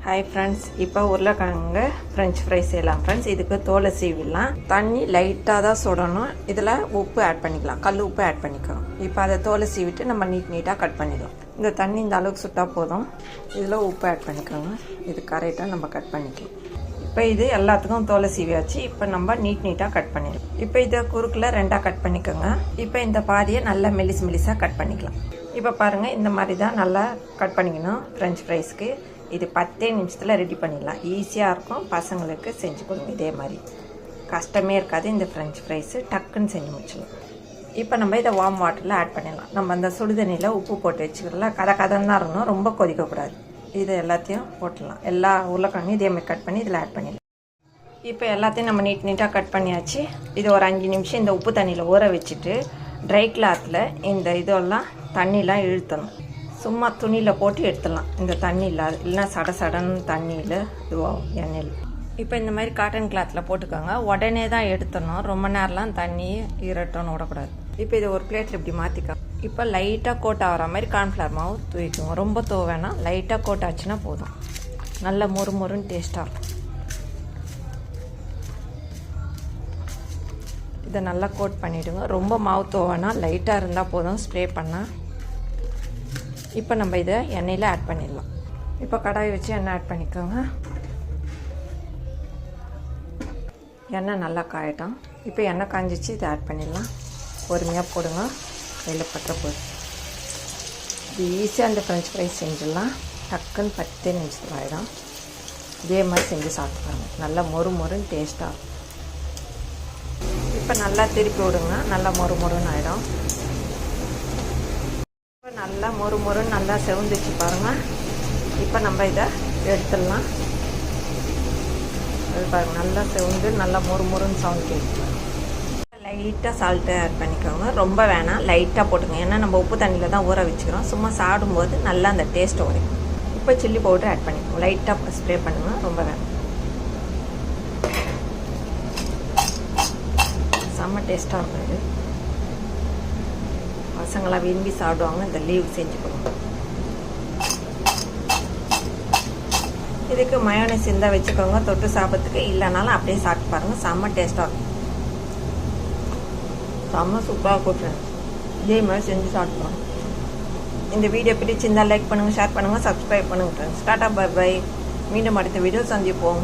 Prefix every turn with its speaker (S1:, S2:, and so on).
S1: Hi friends, இப்போ உருளைக்கிழங்கு French fry செய்யலாம் ஃப்ரெண்ட்ஸ். இதுக்கு தோலை சீவிடலாம். தண்ணி லைட்டாக தான் சுடணும். இதில் உப்பு ஆட் பண்ணிக்கலாம், கல் உப்பு ஆட் பண்ணிக்கலாம். இப்போ அதை தோலை சீவிட்டு நம்ம நீட்டாக கட் பண்ணிக்கலாம். இந்த தண்ணி இந்த அளவுக்கு சுட்டால் போதும். இதில் உப்பு ஆட் பண்ணிக்கோங்க. இது கரெக்டாக நம்ம கட் பண்ணிக்கலாம். இப்போ இது எல்லாத்துக்கும் தோலை சீவியாச்சு. இப்போ நம்ம நீட்டாக கட் பண்ணிடலாம். இப்போ இதை குறுக்கில் ரெண்டாக கட் பண்ணிக்கோங்க. இப்போ இந்த பாதியை நல்லா மெலிசாக கட் பண்ணிக்கலாம். இப்போ பாருங்கள், இந்த மாதிரி தான் நல்லா கட் பண்ணிக்கணும் ஃப்ரெஞ்ச் ஃப்ரைஸ்க்கு. இது 10 நிமிஷத்தில் ரெடி பண்ணிடலாம். ஈஸியாக இருக்கும். பசங்களுக்கு செஞ்சு கொடுங்க. இதே மாதிரி கஷ்டமே இருக்காது. இந்த ஃப்ரெஞ்ச் ஃப்ரைஸு டக்குன்னு செஞ்சு முடிச்சிடலாம். இப்போ நம்ம இதை வார்ம் வாட்டரில் ஆட் பண்ணிடலாம். நம்ம அந்த சுடுதண்ணியில் உப்பு போட்டு வச்சுக்கலாம். கதன்னு தான் இருக்கணும், ரொம்ப கொதிக்கக்கூடாது. இது எல்லாத்தையும் போட்டுடலாம். எல்லா உருளைக்கிழங்கும் இதே மாதிரி கட் பண்ணி இதில் ஆட் பண்ணிடலாம். இப்போ எல்லாத்தையும் நம்ம நீட்டாக கட் பண்ணியாச்சு. இது ஒரு 5 நிமிஷம் இந்த உப்பு தண்ணியில் ஊற வச்சுட்டு ட்ரை கிளாத்தில் இந்த இதெல்லாம் தண்ணிலாம் இழுத்தணும். சும்மா துணியில் போட்டு எடுத்துடலாம். இந்த தண்ணி இல்லாது, இல்லைன்னா சடன்னு தண்ணியில் இதுவாகும் எண்ணெயில். இப்போ இந்த மாதிரி காட்டன் கிளாத்தில் போட்டுக்கோங்க. உடனே தான் எடுத்துடணும். ரொம்ப நேரம்லாம் தண்ணி ஈரட்டோன்னு விடக்கூடாது. இப்போ இதை ஒரு பிளேட்டில் இப்படி மாற்றிக்கலாம். இப்போ லைட்டாக கோட் ஆகிற மாதிரி கார்ன்ஃப்ளவர் மாவு தூக்கிக்குவோம். ரொம்ப தூவ வேணாம், லைட்டாக கோட் ஆச்சுன்னா போதும். நல்ல மொறுன்னு டேஸ்ட்டாக இருக்கும். இதை நல்லா கோட் பண்ணிவிடுங்க. ரொம்ப மாவு தூவனா, லைட்டாக இருந்தால் போதும் ஸ்ப்ரே பண்ணால். இப்போ நம்ம இதை எண்ணெயில் ஆட் பண்ணிடலாம். இப்போ கடாய் வச்சு எண்ணெய் ஆட் பண்ணிக்கோங்க. எண்ணெய் நல்லா காயட்டும். இப்போ எண்ணெய் காஞ்சிச்சு, இதை ஆட் பண்ணிடலாம். பொறுமையாக போடுங்க, கையில் பற்ற போதும். இது ஈஸியாக அந்த ஃப்ரெஞ்ச் ஃப்ரைஸ் செஞ்சிடலாம். டக்குன்னு 10 நிமிஷத்தில் ஆகிடும். இதே மாதிரி செஞ்சு சாப்பிட்டுப்பாங்க. நல்லா மொறுன்னு டேஸ்ட்டாக இருக்கும். இப்போ நல்லா திருப்பி விடுங்க. நல்லா மொறுன்னு ஆகிடும். நல்லா மொறுன்னு நல்லா செவந்துச்சு பாருங்கள். இப்போ நம்ம இதை எடுத்துடலாம். அது பாருங்கள், நல்லா செவந்து நல்லா மொறுன்னு சவுண்ட் கேட்குது. லைட்டாக சால்ட்டு ஆட் பண்ணிக்கோங்க. ரொம்ப வேணாம், லைட்டாக போட்டுங்க. ஏன்னா நம்ம உப்பு தண்ணியில் தான் ஊற வச்சுக்கிறோம். சும்மா சாப்பிடும்போது நல்லா அந்த டேஸ்ட் வரும். இப்போ சில்லி பவுடர் ஆட் பண்ணிக்கோங்க. லைட்டாக ஸ்ப்ரே பண்ணுங்க, ரொம்ப வேணாம். செம்ம டேஸ்ட்டாக இருக்கும். இது பசங்களாம் விரும்பி சாப்பிடுவாங்க. இந்த லீவ் செஞ்சு கொடுங்க. இதுக்கு மயோனைஸ் இருந்தால் வச்சுக்கோங்க தொட்டு சாப்பிட்றதுக்கு. இல்லைனாலும் அப்படியே சாப்பிட்டு பாருங்கள். செம்ம டேஸ்ட்டாக இருக்கும். செம்ம சூப்பராக கூட்டுறேன். இதே மாதிரி செஞ்சு சாப்பிடுவோம். இந்த வீடியோ பிடிச்சிருந்தால் லைக் பண்ணுங்கள், ஷேர் பண்ணுங்கள், சப்ஸ்கிரைப் பண்ணுங்கள் ஃப்ரெண்ட்ஸ். Tata, by by. மீண்டும் அடுத்த வீடியோ சந்திப்போம்.